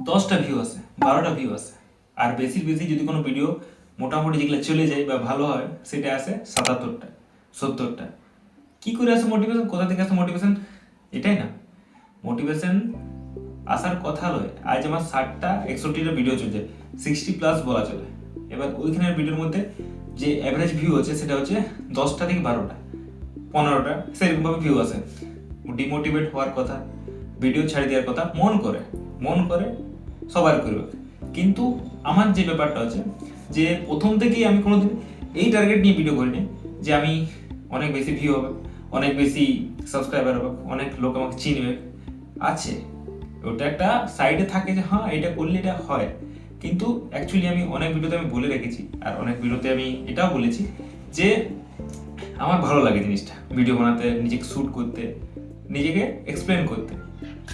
10টা ভিউ আছে, 12টা ভিউ আছে, আর বেশি বেশি যদি কোনো ভিডিও মোটামুটি যেগুলো চলে যায় বা ভালো হয় সেটা আসে 77টা 70টা। কি করে আসে মোটিভেশন, কোথা থেকে আসে মোটিভেশন? এটাই না, মোটিভেশন আসার কথা নয়। আজ আমার 60টা 61টা ভিডিও চলছে, 60+ বলা চলে। এবার ওইখানের ভিডিওর মধ্যে যে অ্যাভারেজ ভিউ আছে সেটা হচ্ছে 10টা থেকে 12টা 15টা, সেরকমভাবে ভিউ আসে। ডিমোটিভেট হওয়ার কথা, ভিডিও ছাড়ি দেওয়ার কথা মন করে সবার করবে। কিন্তু আমার যে ব্যাপারটা হচ্ছে যে প্রথম থেকেই আমি কোনোদিন এই টার্গেট নিয়ে ভিডিও করিনি যে আমি অনেক বেশি ভিউ হবে, অনেক বেশি সাবস্ক্রাইবার হবে, অনেক লোক আমাকে চিনবে। আছে, ওটা একটা সাইডে থাকে যে হ্যাঁ এটা করলে এটা হয়, কিন্তু অ্যাকচুয়ালি আমি অনেক ভিডিওতে আমি বলে রেখেছি, আর অনেক ভিডিওতে আমি এটাও বলেছি যে আমার ভালো লাগে জিনিসটা, ভিডিও বানাতে, নিজেকে শ্যুট করতে, নিজেকে এক্সপ্লেন করতে।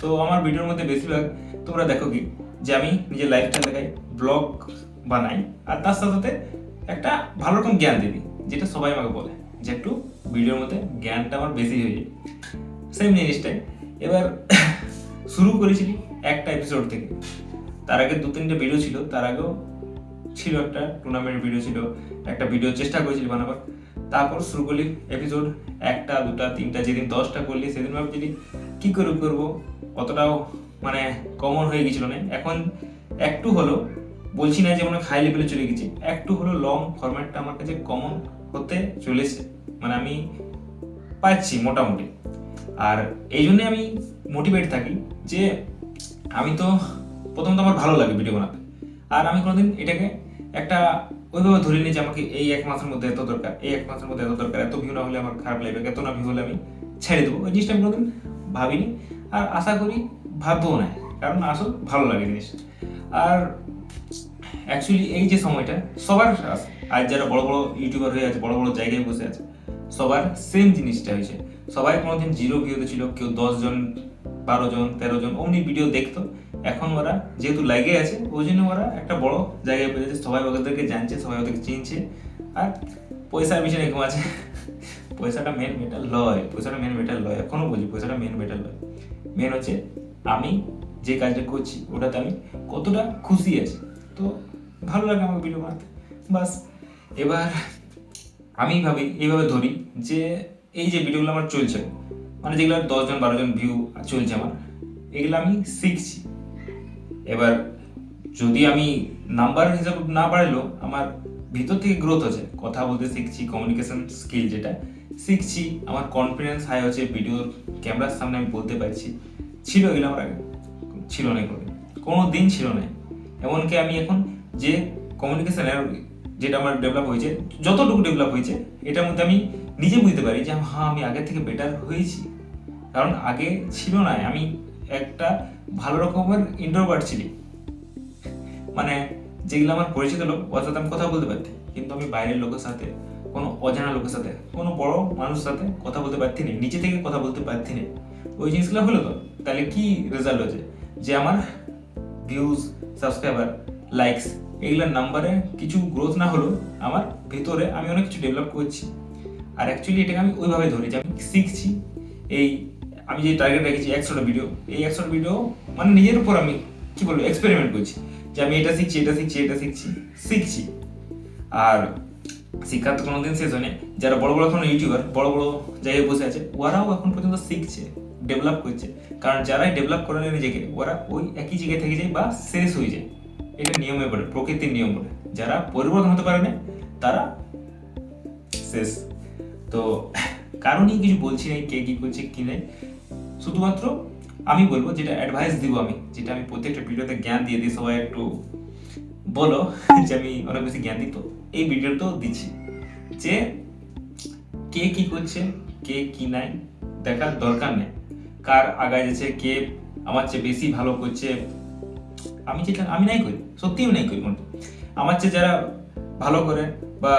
তো আমার ভিডিওর মধ্যে বেশিরভাগ তোমরা দেখো কি যে আমি নিজের লাইফস্টাইল দেখাই, ব্লগ বানাই, আর তার সাথে সাথে একটা ভালো রকম জ্ঞান দিই, যেটা সবাই আমাকে বলে যে একটু ভিডিওর মধ্যে জ্ঞানটা আমার বেশি হয়ে যায়। সেম জিনিসটাই এবার শুরু করেছিলি একটা এপিসোড থেকে। তার আগে 2-3টে ভিডিও ছিল, তার আগেও ছিল একটা টুর্নামেন্ট ভিডিও ছিল, একটা ভিডিও চেষ্টা করেছিলি বানাবার। তারপর শুরু করলি এপিসোড 1টা 2টা 3টা, যেদিন 10টা করলি সেদিন ভাবছিলি কি করে করবো, অতটাও মানে কমন হয়ে গেছিল না। এখন একটু হলো, বলছি না যে অনেক হাই লেভেলে চলে গেছি, একটু হলো লং ফরম্যাটটা আমার কাছে কমন হতে চলেছে, মানে আমি পাচ্ছি মোটামুটি। আর এই জন্যে আমি মোটিভেট থাকি যে আমি তো প্রথমত আমার ভালো লাগে ভিডিও বানাতে, আর আমি কোনোদিন এটাকে একটা ওইভাবে ধরে নিই যে আমাকে এই 1 মাসের মধ্যে এত দরকার, এই 1 মাসের মধ্যে এত দরকার, এত ভিউ না হলে আমার খারাপ লাগবে, এত না ভিউ হলে আমি ছেড়ে দেবো। ওই জিনিসটা আমি কোনোদিন ভাবিনি, আর আশা করি ভাববও না, কারণ আসল ভালো লাগে জিনিসটা। আর অ্যাকচুয়ালি এই যে সময়টা সবার আছে, আজ যারা বড় বড় ইউটিউবার হয়ে আছে, বড় বড় জায়গায় বসে আছে, সবার সেম জিনিসটা হয়েছে। সবাই কোনোদিন 0 ভিউতে ছিল, কেউ 10 জন 12 জন 13 জন অমনি ভিডিও দেখতো। এখন ওরা যেহেতু লাগে আছে ওই জন্য ওরা একটা বড় জায়গায় পেয়েছে, সবাই ওদেরকে জানছে, সবাই ওদেরকে চিনছে। আর পয়সার পিছনে এরকম আছে, পয়সাটা মেন মেটার লয়, পয়সাটা মেন মেটার লয়, এখনো বলছি পয়সাটা মেন মেটার লয়। মেন হচ্ছে আমি যে কাজটা করছি ওটাতে আমি কতটা খুশি আছি, তো ভালো লাগে আমাকে ভিডিও বানাতে, বাস। এবার আমি ভাবি এইভাবে ধরি যে এই যে ভিডিওগুলো আমার চলছে, মানে যেগুলো 10 জন 12 জন ভিউ চলছে আমার, এগুলো আমি শিখছি। এবার যদি আমি নাম্বার হিসাবে না বাড়লেও আমার ভিতর থেকে গ্রোথ হচ্ছে, কথা বলতে শিখছি, কমিউনিকেশন স্কিল যেটা শিখছি, আমার কনফিডেন্স হাই হচ্ছে, ভিডিওর ক্যামেরার সামনে আমি বলতে পারছি। ছিল এগুলো আমার আগে ছিল না, কোনো দিন ছিল না। এমনকি আমি এখন যে কমিউনিকেশনের যেটা আমার ডেভেলপ হয়েছে, যতটুকু ডেভেলপ হয়েছে এটার মধ্যে আমি নিজে বুঝতে পারি যে হ্যাঁ আমি আগের থেকে বেটার হয়েছি। কারণ আগে ছিল না, আমি একটা ভালো রকমের ইন্ট্রোভার্ট ছিলি, মানে যেগুলো আমার পরিচিত লোক ওর সাথে আমি কথা বলতে পারতি, কিন্তু আমি বাইরের লোকের সাথে, কোনো অজানা লোকের সাথে, কোনো বড় মানুষের সাথে কথা বলতে পারতি না, নিচে থেকে কথা বলতে পারতি না। ওই জিনিসগুলো হলো তো তাহলে কি রেজাল্ট হয়েছে যে আমার ভিউজ, সাবস্ক্রাইবার, লাইকস এগুলোর নাম্বারে কিছু গ্রোথ না হলেও আমার ভেতরে আমি অনেক কিছু ডেভেলপ করছি। আর অ্যাকচুয়ালি এটাকে আমি ওইভাবে ধরি যে আমি শিখছি। এই আমি যে টার্গেট রেখেছি 100টা ভিডিও, এই 100টা ভিডিও মানে নিজের উপর আমি কি বলবো এক্সপেরিমেন্ট করছি যে আমি এটা শিখছি এটা শিখছি এটা শিখছি শিখছি। আর শিক্ষা তো কোনোদিন শেষ হয়নি। যারা বড় বড় এখন ইউটিউবার বড় বড় জায়গায় বসে আছে ওরাও এখন পর্যন্ত শিখছে, ডেভেলপ করছে। কারণ যারাই ডেভেলপ করে নেয় নিজেকে ওরা ওই একই জায়গায় থেকে যায় বা শেষ হয়ে যায়, এটা নিয়মে পড়ে, প্রকৃতির নিয়ম পড়ে। যারা পরিবর্তন হতে পারে না তারা শেষ। তো কারণই কিছু বলছি না কে কি করছে কি নেই, শুধুমাত্র আমি বলবো যেটা অ্যাডভাইস দিব, আমি যেটা আমি প্রত্যেকটা ভিডিওতে জ্ঞান দিয়ে দিই, সবাই একটু বলো যে আমি অনেক বেশি জ্ঞান দিই, তো এই ভিডিওটাও দিচ্ছি যে কে কি করছে কে কি নাই দেখার দরকার নেই, কার আগায় যাচ্ছে, কে আমার চেয়ে বেশি ভালো করছে। আমি যেটা আমি নাই করি, সত্যি আমি নাই করি, আমার চেয়ে যারা ভালো করে বা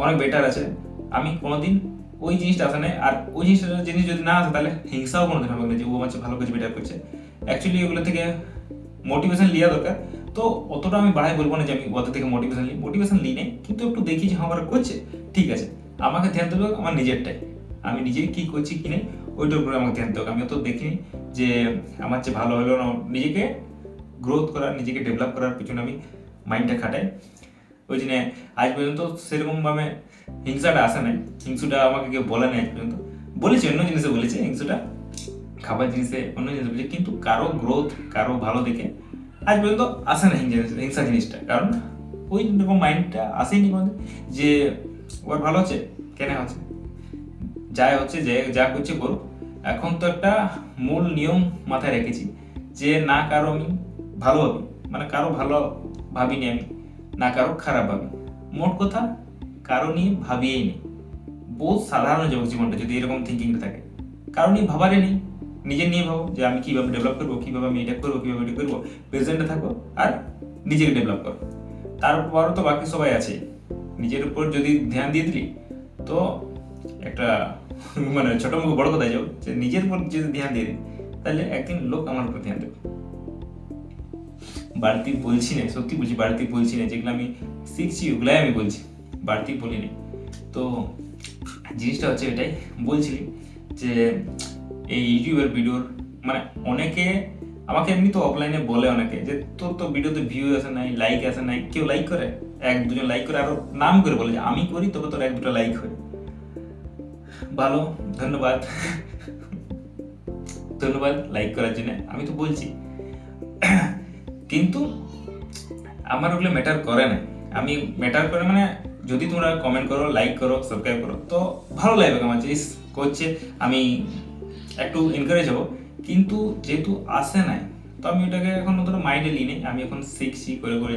অনেক বেটার আছে আমি কোনোদিন ওই জিনিসটা আসে না। আর ওই জিনিস যদি না আসে তাহলে হিংসাও কোনোদিন হবে না যে ও আমার চেয়ে ভালো করছে, বেটার করছে। অ্যাকচুয়ালি এগুলো থেকে মোটিভেশন লিয়া দরকার। তো অতটা আমি বাড়াই বলবো না যে আমি ওদের থেকে মোটিভেশন লিই নেই, কিন্তু একটু দেখি যে আমার করছে ঠিক আছে, আমাকে ধ্যান দেবে আমার নিজেরটাই, আমি নিজে কি করছি কি নেই ওইটার উপরে আমাকে ধ্যান দেবে। আমি অত দেখিনি যে আমার চেয়ে ভালো হলো না, নিজেকে গ্রোথ করার, নিজেকে ডেভেলপ করার পিছনে আমি মাইন্ডটা খাটাই। ওই জন্য আজ পর্যন্ত সেরকমভাবে হিংসাটা আসে নাই। হিংসুটা আমাকে কেউ বলে নাই আজ পর্যন্ত। বলেছে অন্য জিনিসে বলেছে হিংসুটা, খাবার জিনিসে অন্য জিনিসে বলেছে, কিন্তু কারো গ্রোথ, কারো ভালো দেখে আজ পর্যন্ত আসে না হিংসা জিনিসটা। কারণ ওই রকম মাইন্ডটা আসেনি কোনো, যে ওর ভালো হচ্ছে কেন হচ্ছে, যাই হচ্ছে, যে যা করছে করুক। এখন তো একটা মূল নিয়ম মাথায় রেখেছি যে না কারো আমি ভালো ভাবি, মানে কারো ভালো ভাবিনি আমি, না কারো খারাপ ভাবি। মোট কথা কারো নিয়ে ভাবিয়েই নেই। বহুত সাধারণ জীবনটা যদি এরকম থিঙ্কিংটা থাকে, কারো নিয়ে ভাবারই নেই, নিজের নিয়ে ভাবো যে আমি কীভাবে ডেভেলপ করবো, কীভাবে আমি এটা করবো, কীভাবে এটা করবো। প্রেজেন্টে থাকো আর নিজেকে ডেভেলপ করো। তারপরও তো বাকি সবাই আছে। নিজের উপর যদি ধ্যান দিয়ে দিলি তো একটা মানে ছোট মুখ বড় কথায় যাও, যে নিজের উপর যদি ধ্যান দিয়ে দিই তাহলে একদিন লোক আমার উপর ধ্যান দেবে। বাড়তি বলছি না, সত্যি বলছি, বাড়তি বলছি না, যেগুলো আমি শিখছি ওগুলাই আমি বলছি, বাড়তি বলি না। তো জিনিসটা হচ্ছে এটাই বলছিলি যে এই ইউটিউবের ভিডিওর মানে অনেকে আমাকে এমনি তো অফলাইনে বলে অনেকে যে তোর তো ভিডিওতে ভিউ আসে নাই, লাইক আসে নাই। কেউ লাইক করে, এক দুজন লাইক করে, আরো নাম করে বলে যে আমি করি তবে তোর এক দুটো লাইক হয়। ভালো, ধন্যবাদ ধন্যবাদ লাইক করার জন্য। আমি তো বলছি কিন্তু আমার ওগুলো ম্যাটার করে না। আমি ম্যাটার করে মানে যদি তোমরা কমেন্ট করো, লাইক করো, সাবস্ক্রাইব করো তো ভালো লাগবে আমার, যে করছে আমি একটু এনকারেজ হবো। কিন্তু যেহেতু আসে নাই তো আমি ওটাকে এখন অতটা মাইন্ডে নিই নেই। আমি এখন শিখছি, করে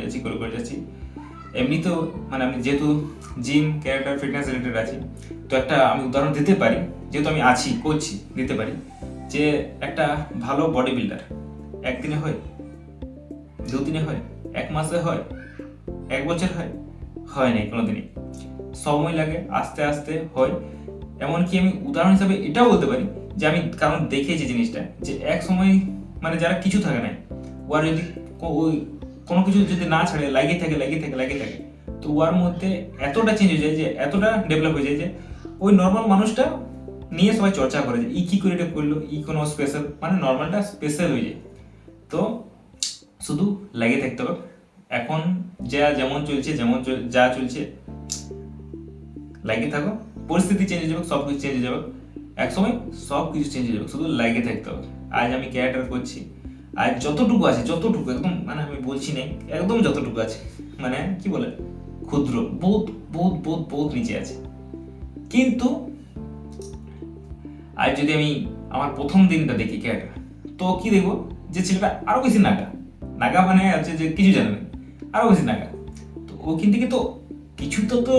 যাচ্ছি। এমনিতেও মানে আমি যেহেতু জিম, ক্যারেক্টার, ফিটনেস রিলেটেড আছি, তো একটা আমি উদাহরণ দিতে পারি, যেহেতু আমি আছি, করছি, দিতে পারি যে একটা ভালো বডি বিল্ডার একদিনে হয়, দুদিনে হয়, এক মাসে হয়, এক বছর হয় নাই কোনোদিনই। সময় লাগে, আস্তে আস্তে হয়। এমনকি আমি উদাহরণ হিসাবে এটাও বলতে পারি যে আমি কারণ দেখেছি জিনিসটা, যে এক সময় মানে যারা কিছু থাকে না, ওর যদি ওই কোনো কিছু যদি না ছাড়ে, লাগিয়ে থাকে তো ওর মধ্যে এতটা চেঞ্জ হয়ে যায়, যে এতটা ডেভেলপ হয়ে যায় যে ওই নর্মাল মানুষটা নিয়ে সবাই চর্চা করে যে ই কী করে এটা করলো, ই কোনো স্পেশাল, মানে নর্মালটা স্পেশাল হয়ে যায়। তো শুধু লাগিয়ে থাকতে হবে। এখন যা যেমন চলছে, যা চলছে লাগিয়ে থাকো। পরিস্থিতি চেঞ্জ হয়ে যাবে, সব কিছু চেঞ্জ হয়ে যাবে, একসময় সব কিছু চেঞ্জ হয়ে যাবে, শুধু লাগিয়ে থাকতে হবে। আজ আমি ক্যারেক্টার করছি, আজ যতটুকু আছে, যতটুকু একদম মানে আমি বলছি না, একদম যতটুকু আছে মানে কি বলে ক্ষুদ্র, বহুত বহুত বহুত বহুত নিচে আছে। কিন্তু আজ যদি আমি আমার প্রথম দিনটা দেখি ক্যারেক্টার, তো কি দেখবো যে ছেলেটা আরো বেশি নাগা মানে আছে যে কিছু জানে না, আরো বেশি নাগা। তো ওখান থেকে তো কিছুটা তো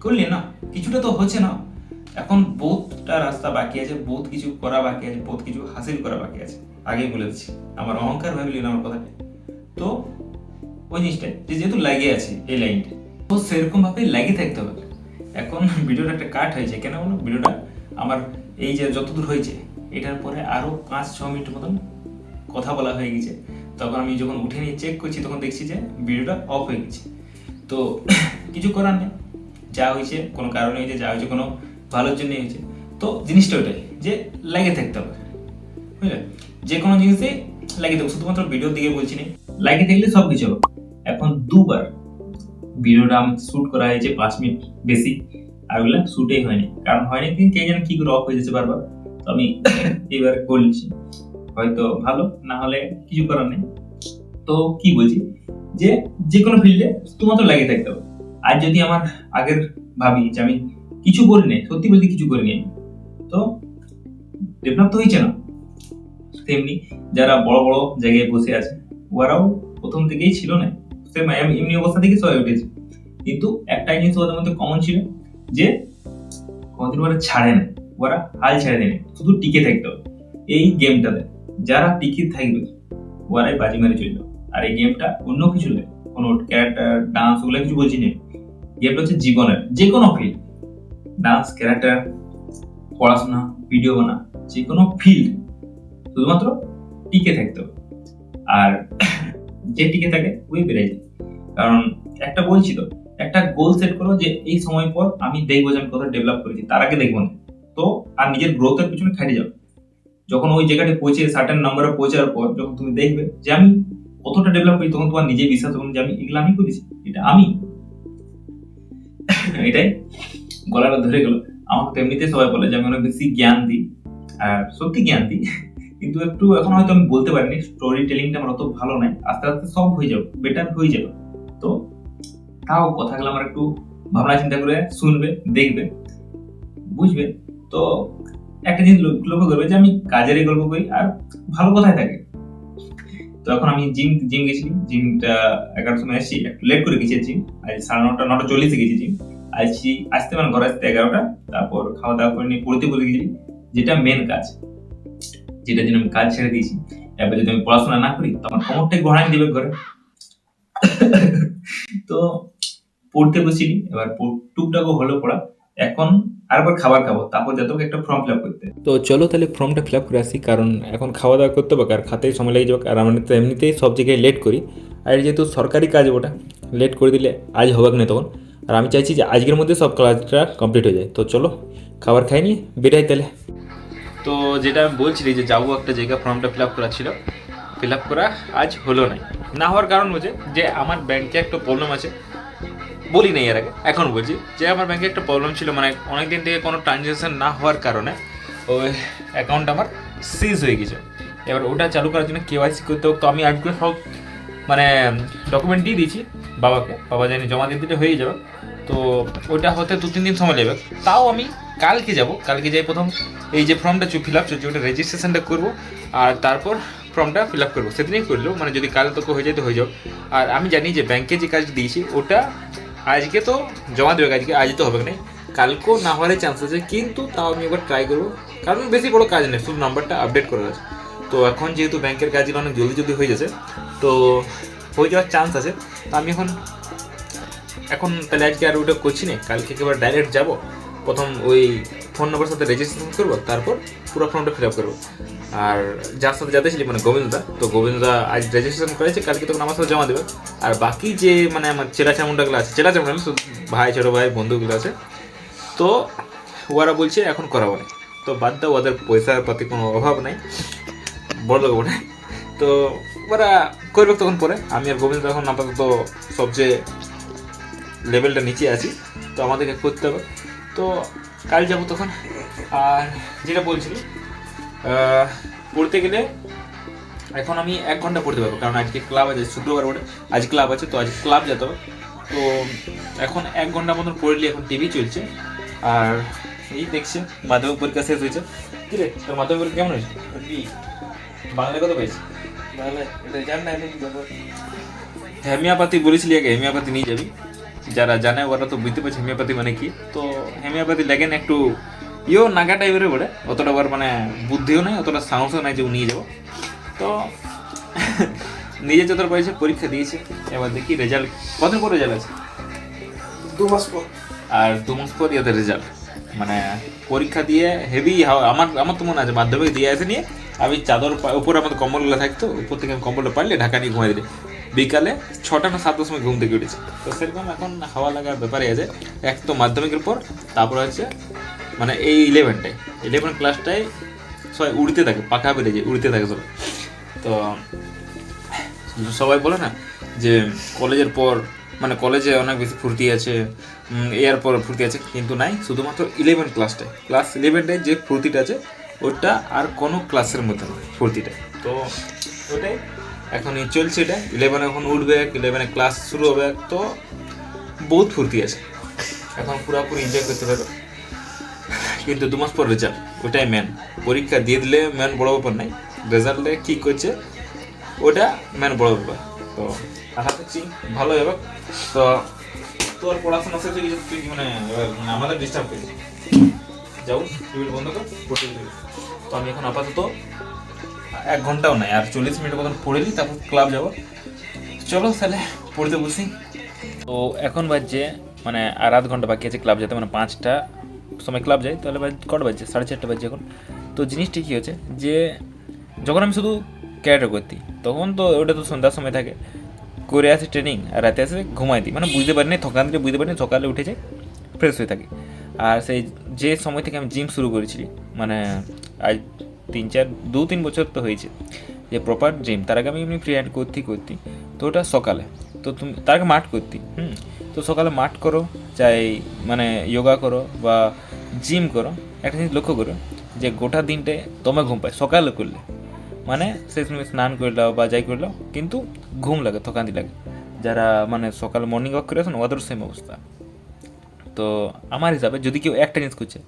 করলি না, কিছুটা তো হচ্ছে না। এখন বহুতটা রাস্তা বাকি আছে, বহুত কিছু করা বাকি আছে, বহুত কিছু হাসিল করা বাকি আছে। আগেই বলে দিচ্ছি, আমার অহংকার ভাবলি না আমার কথাটা। তো ওই জিনিসটা যে যেহেতু লাগিয়ে আছে এই লাইনটা, তো সেরকম ভাবে লাগিয়ে থাকতে হবে। এখন ভিডিওটা একটা কাট হয়েছে কেন বলো, ভিডিওটা আমার এই যে যতদূর হয়েছে এটার পরে আরো 5-6 মিনিট মতন কথা বলা হয়ে গেছে। তখন আমি যখন উঠে নিয়ে চেক করছি তখন দেখছি যে ভিডিওটা অফ হয়ে গেছে। তো কিছু করার নেই, যা হয়েছে কোনো কারণে হয়েছে, যা হয়েছে কোনো ভালোর জন্যই হয়েছে। তো জিনিসটা ওটাই যে লাগে থাকতে হবে, বুঝলে, যে কোনো জিনিসে লাগিয়ে থাকবে। শুধুমাত্র ভিডিওর দিকে বলছি না, লাগিয়ে থাকলে সব কিছু হবে। এখন দুবার ভিডিওটা আমি শ্যুট করা হয়েছে 5 মিনিট বেশি, আর ওগুলো শ্যুটেই হয়নি। কারণ হয়নি কে জানে কি করে অফ হয়ে যাচ্ছে বারবার। তো আমি এবার করছি, হয়তো ভালো, না হলে কিছু করার নেই। তো কি বলছি যে যে কোনো ফিল্ডে শুধুমাত্র লাগিয়ে থাকতে হবে। আর যদি আমার আগের ভাবি যে আমি কিছু করি নাই, সত্যি বলতে কিছু করি নাই, তো ডেভেলপ তো হয়েছে না। তেমনি যারা বড় বড় জায়গায় বসে আছে ওরাও প্রথম থেকেই ছিল না, সেম এমনি অবস্থা থেকে সবাই উঠেছে। কিন্তু একটাই জিনিস ওদের মধ্যে কমন ছিল যে কদিন ওরা ছাড়ে না, ওরা হাল ছেড়ে দেয়, শুধু টিকে থাকতে হবে এই গেমটাতে। যারা টিকে থাকবে ওরাই বাজি মেরে চলবে। আর এই গেমটা অন্য কিছু নেই, কোনো ক্যারেক্টার, ডান্স ওগুলো কিছু বলছি না। গেমটা হচ্ছে জীবনের যে কোনো ফিল্ড, ডান্স, ক্যারেক্টার, পড়াশোনা, ভিডিও বানা, যে কোনো ফিল্ড শুধুমাত্র টিকে থাকতে হবে। আর যে টিকে থাকে ওই বেড়ে যায়। কারণ একটা বলছি তো, একটা গোল সেট করো যে এই সময় পর আমি দেখবো যে আমি কত ডেভেলপ করেছি, তার আগে দেখবো না। তো আর নিজের গ্রোথের পিছনে খাটে যাও। যখন ওই জায়গাটা পৌঁছে সার্টেন নাম্বারে পৌঁছার পর যখন তুমি দেখবে যে আমি কতটা ডেভেলপ করি, তখন তোমার নিজে বিশ্বাস হবে যে আমি এগুলো আমি করেছি, এটা আমি। এটাই গলাটা ধরে গেল। আমাকে তো এমনিতে সবাই বলে যে আমি অনেক বেশি জ্ঞান দিই, আর সত্যি জ্ঞান দিই, কিন্তু একটু এখন হয়তো আমি বলতে পারিনি, স্টোরি টেলিংটা আমার অত ভালো নাই, আস্তে আস্তে সব হয়ে যাবে, বেটার হয়ে যাবে। তো তাও কথাগুলো আমার একটু ভাবনা চিন্তা করে শুনবে, দেখবে, বুঝবে। তো একটা জিনিস লক্ষ্য করবে যে আমি কাজেরই গল্প করি আর ভালো কথাই থাকে। তো এখন আমি জিম গেছি, জিমটা 11টার সময় আসছি, একটু লেট করে গেছি জিম, আজ 9:30 9:40 গেছি জিম। আসতে মানে ঘরে আসতে 11টা, তারপর খাওয়া দাওয়া করে নিয়ে পড়তে বসে গেছি, যেটা মেন কাজ, যেটার জন্য আমি কাজ ছেড়ে দিয়েছি। এবার যদি আমি পড়াশোনা না করি তখন কোমরটাই ঘোরানি দিবে ঘরে। তো পড়তে বসিনি, এবার টুকটাকও হলো পড়া। এখন আরেকবার খাবার খাবো, তারপর যত একটা ফর্ম ফিল আপ করতে। তো চলো তাহলে ফর্মটা ফিল আপ করে আসি, কারণ এখন খাওয়া দাওয়া করতে হবে আর খাতেই সময় লেগে যাবে, আর আমরা তো এমনিতেই সব জায়গায় লেট করি, আর যেহেতু সরকারি কাজ ওটা লেট করে দিলে আজ হবে না তখন। আর আমি চাইছি যে আজকের মধ্যে সব কাজটা কমপ্লিট হয়ে যায়। তো চলো খাবার খাই নিয়ে বেরাই তাহলে। তো যেটা আমি বলছিলি যে যাবো একটা জায়গা, ফর্মটা ফিল আপ করা ছিল, ফিল আপ করা আজ হলো না হওয়ার কারণ হচ্ছে যে আমার ব্যাংকে একটা প্রবলেম আছে, বলি নাই এর আগে, এখন বলছি যে আমার ব্যাংকে একটা প্রবলেম ছিল, মানে অনেকদিন থেকে কোনো ট্রানজ্যাকশন না হওয়ার কারণে ওই অ্যাকাউন্ট আমার সিজ হয়ে গেছে। এবার ওটা চালু করার জন্য কেওয়াইসি করতে হোক, তো আমি আজকে সব মানে ডকুমেন্ট দিয়ে দিয়েছি বাবাকে, বাবা জানি জমা দিতে হয়ে যাবে। তো ওইটা হতে 2-3 দিন সময় লাগবে। তাও আমি কালকে যাই প্রথম এই যে ফর্মটা ফিল আপ চলছে ওটা রেজিস্ট্রেশনটা করবো, আর তারপর ফর্মটা ফিল আপ করবো, সেদিনই করলেও মানে যদি কাল তোকে হয়ে যায় তো হয়ে যাও। আর আমি জানি যে ব্যাংকে যে কাজটা দিয়েছি ওটা আজকে তো জমা দেবে, আজ তো হবে না, কালকেও না হওয়ার চান্স আছে, কিন্তু তাও আমি একবার ট্রাই করবো, কারণ বেশি বড় কাজ নেই, শুধু নাম্বারটা আপডেট করার আছে। তো এখন যেহেতু ব্যাংকের কাজগুলো অনেক জলদি হয়ে যাচ্ছে, তো হয়ে যাওয়ার চান্স আছে। তো আমি এখন তাহলে আজকে আর ওটা করছি না, কালকে একেবারে ডাইরেক্ট যাব, প্রথম ওই ফোন নম্বরের সাথে রেজিস্ট্রেশন করবো, তারপর পুরো ফর্মটা ফিল আপ করবো। আর যার সাথে যাতে ছিলি মানে গোবিন্দা, তো গোবিন্দা আজ রেজিস্ট্রেশন করেছে, কালকে তখন আমার সাথে জমা দেবে। আর বাকি যে মানে আমার চেলা চামুন্ডাগুলো আছে, চেলা চামুন্ডা শুধু ভাই, ছোটো ভাই, বন্ধুগুলো আছে, তো ওরা বলছে এখন করাবো না। তো বাদ দাও, ওদের পয়সার প্রতি কোনো অভাব নাই, বড় লোক বলে, তো ওরা করবে তখন পরে। আমি আর গোবিন্দ এখন আপাতত সবচেয়ে লেভেলটা নিচে আছি, তো আমাদেরকে করতে হবে। তো কাল যাবো তখন। আর যেটা বলছিলি পড়তে গেলে এখন আমি 1 ঘন্টা পড়তে পারবো, কারণ আজকে ক্লাব আছে, শুক্রবার বলে আজ ক্লাব আছে, তো আজ ক্লাব যেতে হবে। তো এখন 1 ঘন্টা মতন পড়লি, এখন টিভি চলছে, আর এই দেখছে মাধ্যমিক পরীক্ষা শেষ হয়েছে। কি রে তোর মাধ্যমিক পরীক্ষা কেমন হয়েছে? বাংলা কত পেয়েছি? হোমিওপ্যাথি বলেছিলি আগে, হোমিওপ্যাথি নিয়ে যাবি, যারা জানে ওরা তো বুঝতে পারছে হোমিওপ্যাথি মানে কি। তো হোমিওপ্যাথি লেগেন একটু নাগা টাইপের বলে, অতটা আবার মানে বুদ্ধিও নাই, অতটা সাহসও নাই যে নিয়ে যাবো। তো নিজে যতটা পাইছে পরীক্ষা দিয়েছে, এবার দেখি রেজাল্ট কদিন পর রেজাল্ট আছে, 2 মাস পর। আর 2 মাস পর ইয়াদের রেজাল্ট, মানে পরীক্ষা দিয়ে হেভি। আমার তো মনে আছে মাধ্যমিক দিয়ে আসে নিয়ে আমি চাদর উপরে আমাদের কম্বলগুলো থাকতো, উপর থেকে আমি কম্বলটা পারলে ঢাকা নিয়ে ঘুমাই দিলে বিকালে 6টা না 7টার সময় ঘুম থেকে উঠেছে। তো সেরকম এখন হাওয়া লাগার ব্যাপারে আছে। এক তো মাধ্যমিকের পর, তারপর হচ্ছে মানে এই 11 ক্লাসটায় সবাই উড়তে থাকে, পাখা বেড়ে যায়, উড়তে থাকে সবাই। তো সবাই বলে না যে কলেজের পর মানে কলেজে অনেক বেশি ফুর্তি আছে, এর পর ফুর্তি আছে, কিন্তু নাই, শুধুমাত্র 11 ক্লাসটায়, ক্লাস 11টায় যে ফুর্তিটা আছে ওটা আর কোনো ক্লাসের মধ্যে নয় ফুর্তিটা। তো ওটাই এখন চলছে, এটা 11 এখন উঠবে, 11 ক্লাস শুরু হবে, তো বহুত ফুর্তি আছে, এখন পুরোপুরি এনজয় করতে পারবে। কিন্তু 2 মাস পর রেজাল্ট, ওটাই মেন। পরীক্ষা দিয়ে দিলে মেন বড় ব্যাপার নাই, রেজাল্টে কী করছে ওটা মেন বড় ব্যাপার। তো আশা করছি ভালো হবে। তো তোর পড়াশোনা শেষ হয়ে গেছে, তুই মানে আমাদের ডিস্টার্ব করিস, যাও টিভি বন্ধ কর, পড়তে দিবি। তো আমি এখন আপাতত 1 ঘন্টাও নাই, আর 40 মিনিট মতন পড়েলি, তারপর ক্লাব যাবো। চলো তাহলে পড়তে বসি। তো এখন বাজছে মানে আর 0.5 ঘন্টা বাকি আছে ক্লাব যেতে, মানে 5টা সময় ক্লাব যাই, তাহলে কটা বাজছে? 4:30 বাজছে এখন। তো জিনিসটা কী হচ্ছে যে যখন আমি শুধু ক্যারেটে করতি তখন তো ওটা তো সন্ধ্যার সময় থাকে, করে আসি ট্রেনিং, আর রাতে আসে ঘুমাই দিই, মানে বুঝতে পারিনি, থকান দিয়ে বুঝতে পারিনি, সকালে উঠে যাই, ফ্রেশ হয়ে থাকি। আর সেই যে সময় থেকে আমি জিম শুরু করেছি, মানে আজ 2-3 বছর তো হয়েছে যে প্রপার জিম। তার আগে আমি এমনি ফ্রি হ্যান্ড করতি তো ওটা সকালে, তো তুমি তার আগে মাঠ করতি। তো সকালে মাঠ করো, চাই মানে যোগা করো বা জিম করো, একটা জিনিস লক্ষ্য করো যে গোটা দিনটে তোমার ঘুম পায় সকালে করলে, মানে সে তুমি স্নান করলাও বা যাই করলাও কিন্তু ঘুম লাগে, থকান্তি লাগে। যারা মানে সকালে মর্নিং ওয়াক করে আসেন ওদের সেম অবস্থা। তো আমার হিসাবে যদি কেউ একটা জিনিস করছে,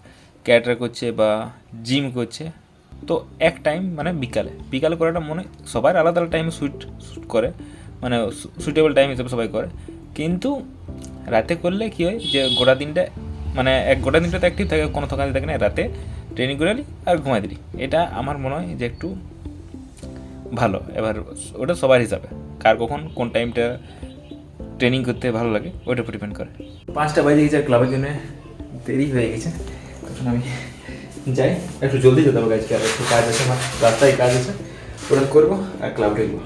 ক্যাটার করছে বা জিম করছে, তো এক টাইম মানে বিকালে করাটা মনে হয় সবার আলাদা আলাদা টাইমে শ্যুট করে, মানে সুইটেবল টাইম হিসেবে সবাই করে। কিন্তু রাতে করলে কী হয় যে গোটা দিনটা মানে গোটা দিনটা তো অ্যাক্টিভ থাকে, কোনো থকানি থাকে না, রাতে ট্রেনিং করে নিলি আর ঘুমাই দিলি, এটা আমার মনে হয় যে একটু ভালো। এবার ওটা সবার হিসাবে, কার কখন কোন টাইমটা ট্রেনিং করতে ভালো লাগে ওটার উপর ডিপেন্ড করে। 5টা বাজে গেছে, ক্লাবের জন্য দেরি হয়ে গেছে, তখন আমি যাই, একটু জলদি যেতে হবে আজকে, আর একটু কাজ আছে, আমার রাস্তায় কাজ আছে, ওটা করবো আর ক্লাব ঢুকবো।